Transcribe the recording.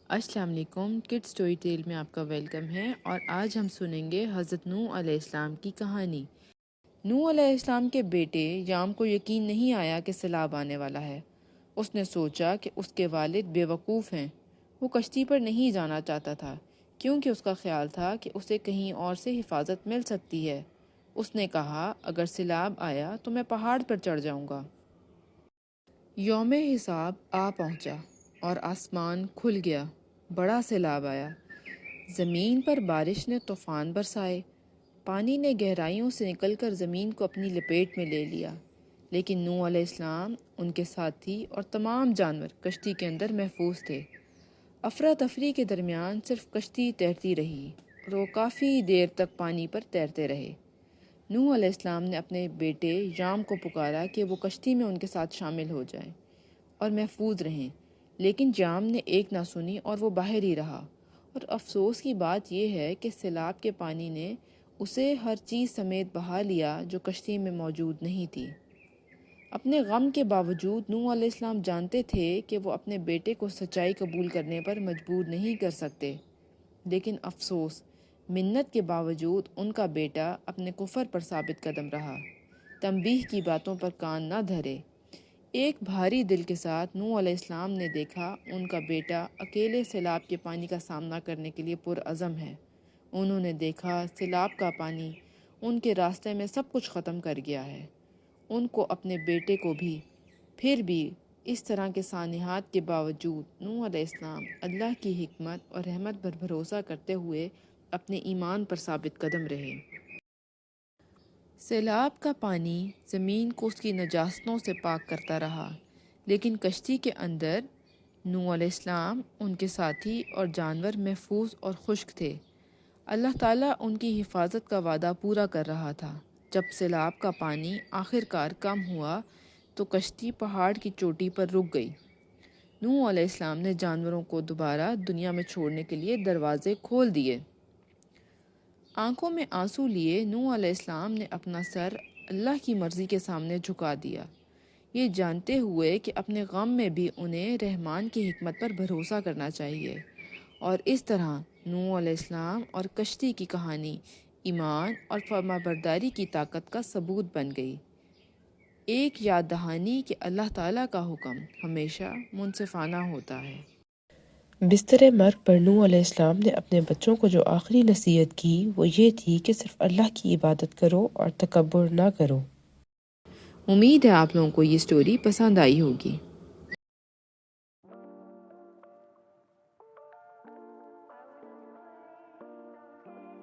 السلام علیکم، کڈ story tell میں آپ کا ویلکم ہے۔ اور آج ہم سنیں گے حضرت نوح علیہ السلام کی کہانی۔ نوح علیہ السلام کے بیٹے یام کو یقین نہیں آیا کہ سیلاب آنے والا ہے۔ اس نے سوچا کہ اس کے والد بے وقوف ہیں۔ وہ کشتی پر نہیں جانا چاہتا تھا کیونکہ اس کا خیال تھا کہ اسے کہیں اور سے حفاظت مل سکتی ہے۔ اس نے کہا اگر سیلاب آیا تو میں پہاڑ پر چڑھ جاؤں گا۔ یوم حساب آ پہنچا اور آسمان کھل گیا۔ بڑا سیلاب آیا۔ زمین پر بارش نے طوفان برسائے۔ پانی نے گہرائیوں سے نکل کر زمین کو اپنی لپیٹ میں لے لیا، لیکن نوح علیہ السلام، ان کے ساتھی اور تمام جانور کشتی کے اندر محفوظ تھے۔ افراتفری کے درمیان صرف کشتی تیرتی رہی اور وہ کافی دیر تک پانی پر تیرتے رہے۔ نوح علیہ السلام نے اپنے بیٹے یام کو پکارا کہ وہ کشتی میں ان کے ساتھ شامل ہو جائیں اور محفوظ رہیں، لیکن یام نے ایک نہ سنی اور وہ باہر ہی رہا۔ اور افسوس کی بات یہ ہے کہ سیلاب کے پانی نے اسے ہر چیز سمیت بہا لیا جو کشتی میں موجود نہیں تھی۔ اپنے غم کے باوجود نوح علیہ السلام جانتے تھے کہ وہ اپنے بیٹے کو سچائی قبول کرنے پر مجبور نہیں کر سکتے، لیکن افسوس، منت کے باوجود ان کا بیٹا اپنے کفر پر ثابت قدم رہا، تنبیہ کی باتوں پر کان نہ دھرے۔ ایک بھاری دل کے ساتھ نوح علیہ السلام نے دیکھا ان کا بیٹا اکیلے سیلاب کے پانی کا سامنا کرنے کے لیے پرعزم ہے۔ انہوں نے دیکھا سیلاب کا پانی ان کے راستے میں سب کچھ ختم کر گیا ہے، ان کو، اپنے بیٹے کو بھی۔ پھر بھی اس طرح کے سانحات کے باوجود نوح علیہ السلام اللہ کی حکمت اور رحمت پر بھروسہ کرتے ہوئے اپنے ایمان پر ثابت قدم رہے۔ سیلاب کا پانی زمین کو اس کی نجاستوں سے پاک کرتا رہا، لیکن کشتی کے اندر نوح علیہ السلام، ان کے ساتھی اور جانور محفوظ اور خشک تھے۔ اللہ تعالیٰ ان کی حفاظت کا وعدہ پورا کر رہا تھا۔ جب سیلاب کا پانی آخر کار کم ہوا تو کشتی پہاڑ کی چوٹی پر رک گئی۔ نوح علیہ السلام نے جانوروں کو دوبارہ دنیا میں چھوڑنے کے لیے دروازے کھول دیے۔ آنکھوں میں آنسو لیے نوح علیہ السلام نے اپنا سر اللہ کی مرضی کے سامنے جھکا دیا، یہ جانتے ہوئے کہ اپنے غم میں بھی انہیں رحمان کی حکمت پر بھروسہ کرنا چاہیے۔ اور اس طرح نوح علیہ السلام اور کشتی کی کہانی ایمان اور فرمانبرداری کی طاقت کا ثبوت بن گئی، ایک یاد دہانی کہ اللہ تعالیٰ کا حکم ہمیشہ منصفانہ ہوتا ہے۔ بستر مرگ پر نوح علیہ السلام نے اپنے بچوں کو جو آخری نصیحت کی وہ یہ تھی کہ صرف اللہ کی عبادت کرو اور تکبر نہ کرو۔ امید ہے آپ لوگوں کو یہ سٹوری پسند آئی ہوگی۔